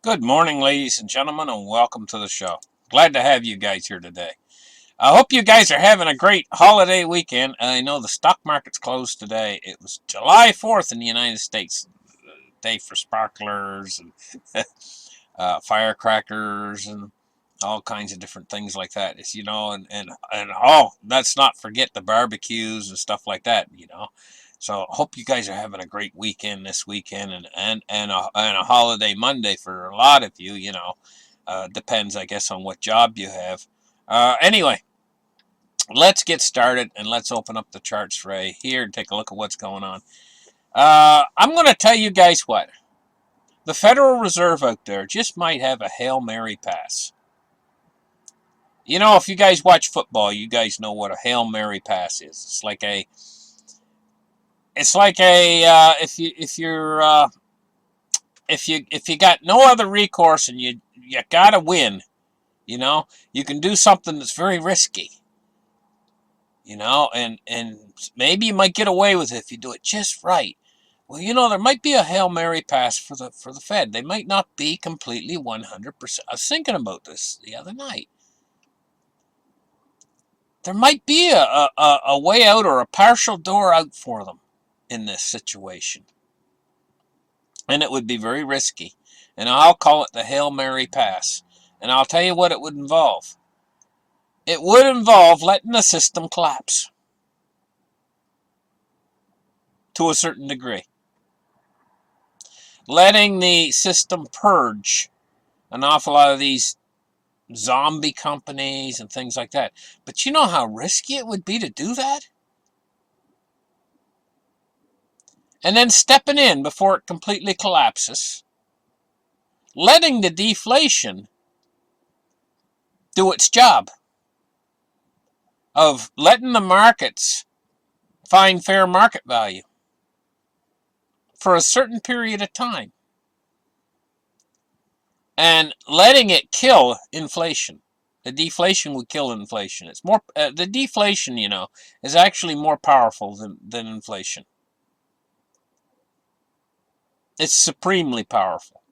Good morning, ladies and gentlemen, and welcome to the show. Glad to have you guys here today. I hope you guys are having a great holiday weekend. I know the stock market's closed today. It was July 4th in the United States, day for sparklers and firecrackers and all kinds of different things like that. It's, and let's not forget the barbecues and stuff like that. So hope you guys are having a great weekend this weekend and a holiday Monday for a lot of you. Depends, I guess, on what job you have. Anyway, let's get started and let's open up the charts right here and take a look at what's going on. I'm going to tell you guys what. The Federal Reserve out there just might have a Hail Mary pass. If you guys watch football, you guys know what a Hail Mary pass is. If you got no other recourse and you gotta win, you can do something that's very risky, and maybe you might get away with it if you do it just right. Well, there might be a Hail Mary pass for the Fed. They might not be completely 100%. I was thinking about this the other night. There might be a way out or a partial door out for them in this situation. And it would be very risky. And I'll call it the Hail Mary pass. And I'll tell you what it would involve. It would involve letting the system collapse to a certain degree. Letting the system purge an awful lot of these zombie companies and things like that. But you know how risky it would be to do that? And then stepping in before it completely collapses. Letting the deflation do its job of letting the markets find fair market value for a certain period of time and letting it kill inflation. The deflation would kill inflation. It's more the deflation, is actually more powerful than inflation. It's supremely powerful.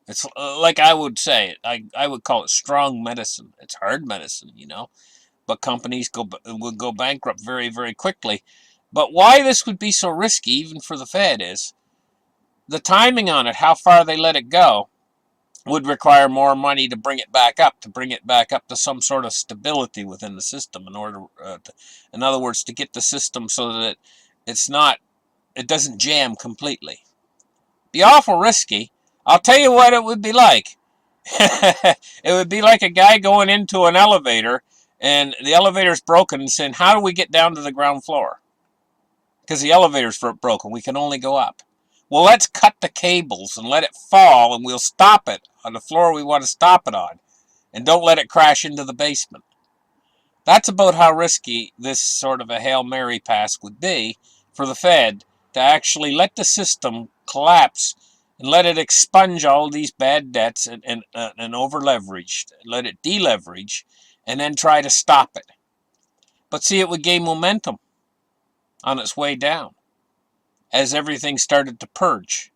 It's like I would say, I would call it strong medicine. It's hard medicine, but companies would go bankrupt very, very quickly. But why this would be so risky, even for the Fed, is the timing on it, how far they let it go, would require more money to bring it back up, to some sort of stability within the system. In other words, to get the system so that it doesn't jam completely. Be awful risky. I'll tell you what it would be like. It would be like a guy going into an elevator and the elevator's broken and saying, how do we get down to the ground floor? Because the elevator's broken. We can only go up. Well, let's cut the cables and let it fall, and we'll stop it on the floor we want to stop it on. And don't let it crash into the basement. That's about how risky this sort of a Hail Mary pass would be for the Fed to actually let the system collapse and let it expunge all these bad debts and over-leverage, let it deleverage, and then try to stop it. But see, it would gain momentum on its way down as everything started to purge.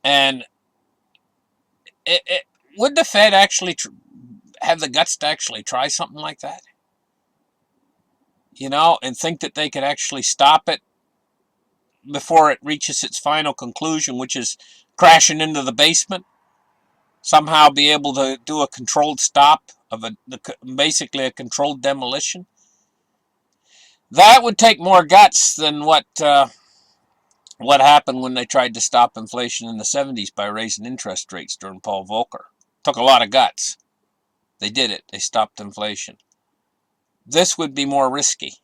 And would the Fed actually have the guts to actually try something like that? And think that they could actually stop it before it reaches its final conclusion, which is crashing into the basement? Somehow be able to do a controlled stop of basically a controlled demolition? That would take more guts than what happened when they tried to stop inflation in the 70s by raising interest rates during Paul Volcker. Took a lot of guts. They did it. They stopped inflation. This would be more risky.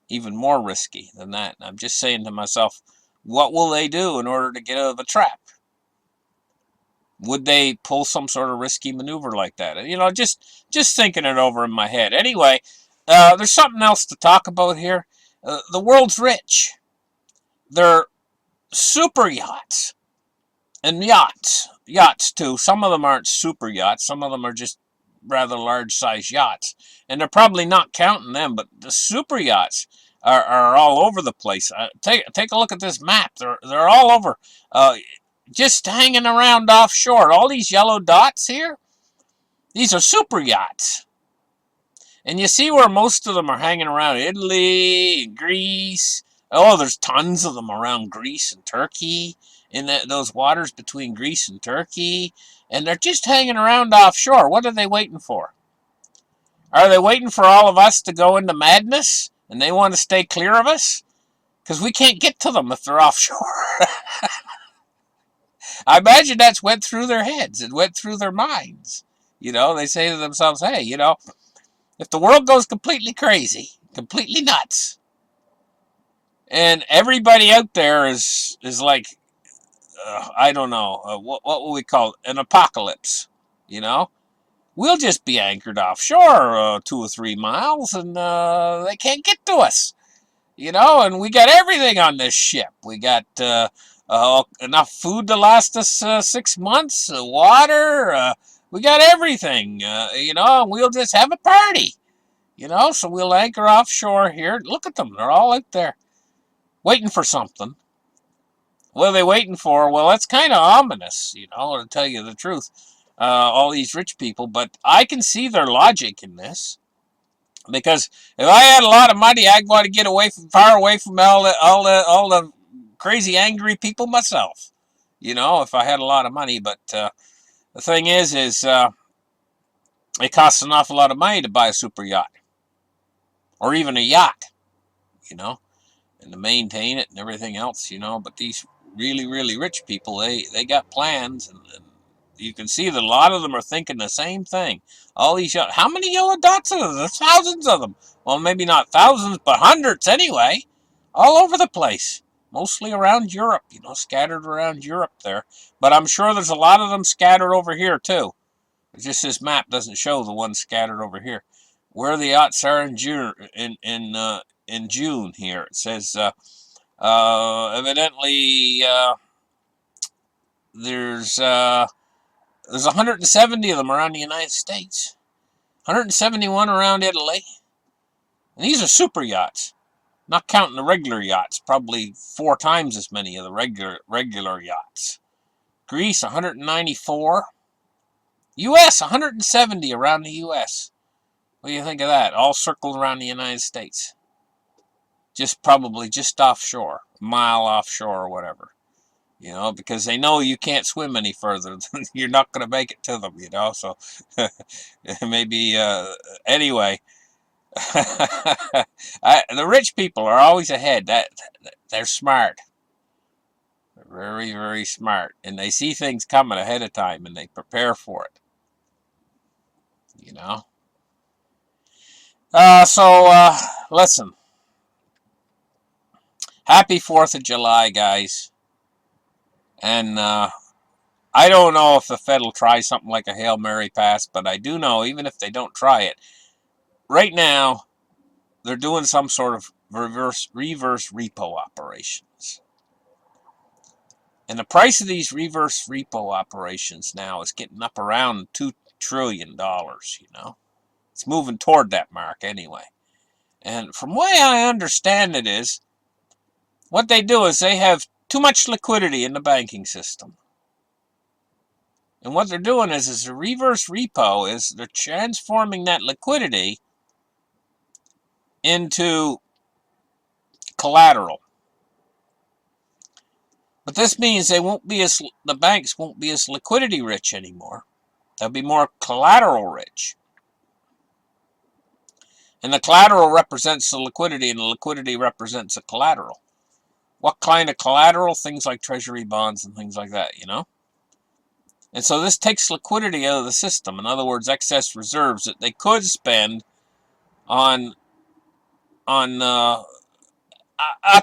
Even more risky than that. And I'm just saying to myself, what will they do in order to get out of the trap? Would they pull some sort of risky maneuver like that? Just thinking it over in my head. Anyway, there's something else to talk about here. The world's rich. They're super yachts. And yachts too. Some of them aren't super yachts. Some of them are just rather large size yachts. And they're probably not counting them, but the super yachts are all over the place. Take a look at this map. They're all over. just hanging around offshore. All these yellow dots here, these are super yachts. And you see where most of them are hanging around Italy, Greece. Oh, there's tons of them around Greece and Turkey, in those waters between Greece and Turkey. And they're just hanging around offshore. What are they waiting for? Are they waiting for all of us to go into madness? And they want to stay clear of us? Because we can't get to them if they're offshore. I imagine that's went through their heads. It went through their minds. They say to themselves, hey, if the world goes completely crazy, completely nuts, and everybody out there is like, I don't know, what will we call it? An apocalypse, you know? We'll just be anchored offshore 2 or 3 miles, and they can't get to us, and we got everything on this ship. We got enough food to last us 6 months, water, we got everything, and we'll just have a party. So we'll anchor offshore here. Look at them. They're all out there waiting for something. What are they waiting for? Well, that's kind of ominous, to tell you the truth. All these rich people. But I can see their logic in this. Because if I had a lot of money, I'd want to get far away from all the crazy, angry people myself. If I had a lot of money. But the thing is it costs an awful lot of money to buy a super yacht. Or even a yacht, and to maintain it and everything else, But these really, really rich people, they got plans, and you can see that a lot of them are thinking the same thing. All these, how many yellow dots are there? There's thousands of them. Well, maybe not thousands, but hundreds anyway, all over the place. Mostly around Europe, scattered around Europe there. But I'm sure there's a lot of them scattered over here too. It's just this map doesn't show the ones scattered over here. Where the yachts are in June, in June here, it says evidently there's 170 of them around the United States, 171 around Italy, and these are super yachts, not counting the regular yachts. Probably 4 times as many of the regular yachts. Greece 194, U.S. 170 around the U.S. What do you think of that? All circled around the United States. Probably just offshore, a mile offshore or whatever. Because they know you can't swim any further. You're not going to make it to them, So maybe, anyway. The rich people are always ahead. They're smart. They're very, very smart. And they see things coming ahead of time, and they prepare for it. So, listen. Happy 4th of July, guys. And I don't know if the Fed will try something like a Hail Mary pass, but I do know, even if they don't try it, right now, they're doing some sort of reverse repo operations. And the price of these reverse repo operations now is getting up around $2 trillion, It's moving toward that mark anyway. And from the way I understand it is, what they do is they have too much liquidity in the banking system. And what they're doing is a reverse repo is they're transforming that liquidity into collateral. But this means the banks won't be as liquidity rich anymore. They'll be more collateral rich. And the collateral represents the liquidity, and the liquidity represents the collateral. What kind of collateral? Things like treasury bonds and things like that, And so this takes liquidity out of the system. In other words, excess reserves that they could spend on I'll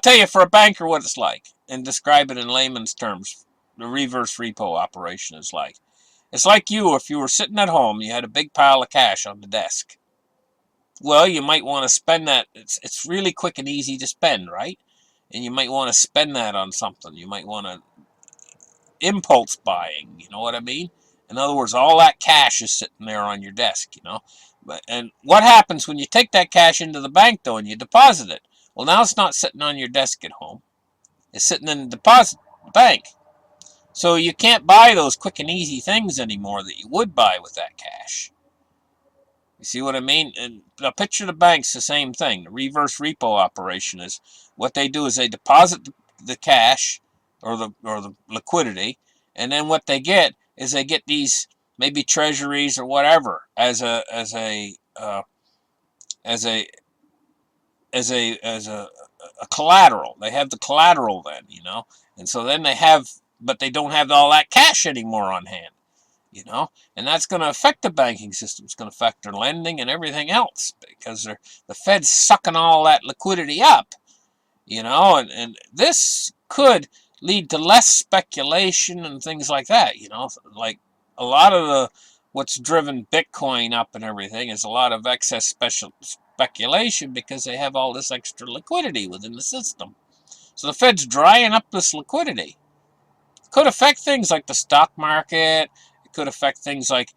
tell you for a banker what it's like, and describe it in layman's terms. The reverse repo operation is like. It's like if you were sitting at home, you had a big pile of cash on the desk. Well, you might want to spend that. It's really quick and easy to spend, right? And you might want to spend that on something. You might want to impulse buying, you know what I mean? In other words, all that cash is sitting there on your desk, And what happens when you take that cash into the bank, though, and you deposit it? Well, now it's not sitting on your desk at home. It's sitting in the deposit bank. So you can't buy those quick and easy things anymore that you would buy with that cash. You see what I mean? And the picture of the bank's the same thing. The reverse repo operation is what they do is they deposit the cash or the liquidity, and then what they get is they get these maybe treasuries or whatever as a a collateral. They have the collateral then, and so then but they don't have all that cash anymore on hand. And that's going to affect the banking system. It's going to affect their lending and everything else because the Fed's sucking all that liquidity up, and this could lead to less speculation and things like that, like a lot of what's driven Bitcoin up and everything is a lot of excess speculation because they have all this extra liquidity within the system. So the Fed's drying up this liquidity. Could affect things like the stock market. It could affect things like,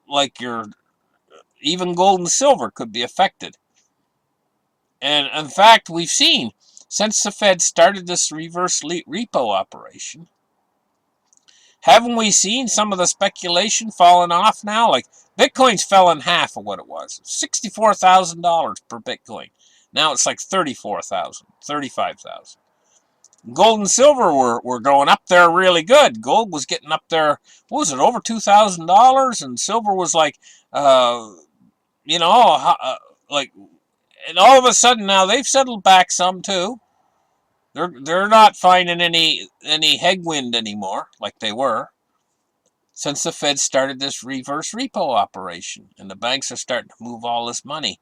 like your even gold and silver could be affected. And in fact, we've seen since the Fed started this reverse repo operation, haven't we seen some of the speculation falling off now? Like Bitcoin's fell in half of what it was, $64,000 per Bitcoin. Now it's like 34,000, 35,000. Gold and silver were going up there really good. Gold was getting up there, what was it, over $2,000, and silver was like, like, and all of a sudden now they've settled back some too. They're not finding any headwind anymore like they were since the Fed started this reverse repo operation, and the banks are starting to move all this money,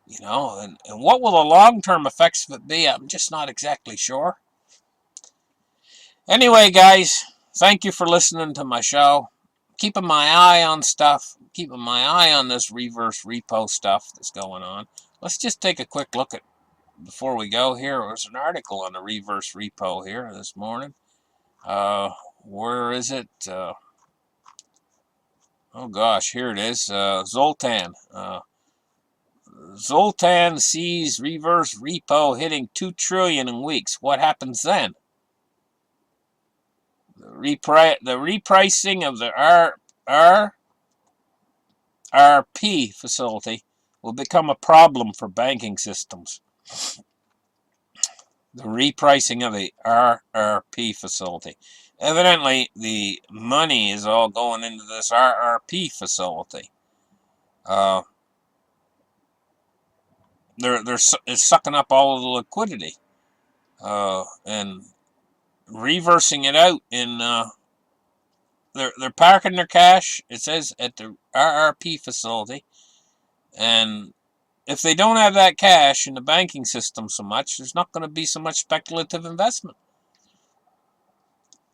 and what will the long-term effects of it be? I'm just not exactly sure. Anyway, guys, thank you for listening to my show. Keeping my eye on stuff, keeping my eye on this reverse repo stuff that's going on. Let's just take a quick look at, before we go here, there's an article on the reverse repo here this morning. Where is it? Oh gosh, here it is. Zoltan. Zoltan sees reverse repo hitting $2 trillion in weeks. What happens then? The repricing of the RRP facility will become a problem for banking systems. The repricing of the RRP facility. Evidently, the money is all going into this RRP facility. It's sucking up all of the liquidity, and reversing it out in. They're parking their cash, it says, at the RRP facility, and if they don't have that cash in the banking system so much, there's not going to be so much speculative investment.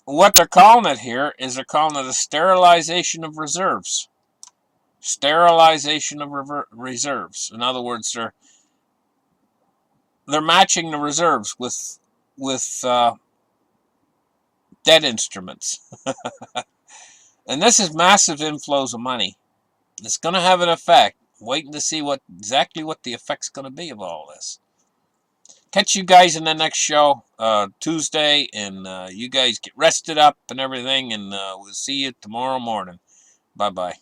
What they're calling it here is they're calling it a sterilization of reserves. Sterilization of reserves. In other words, they're matching the reserves with debt instruments. And this is massive inflows of money. It's going to have an effect. Waiting to see exactly what the effect's going to be of all this. Catch you guys in the next show Tuesday, and you guys get rested up and everything, and we'll see you tomorrow morning. Bye-bye.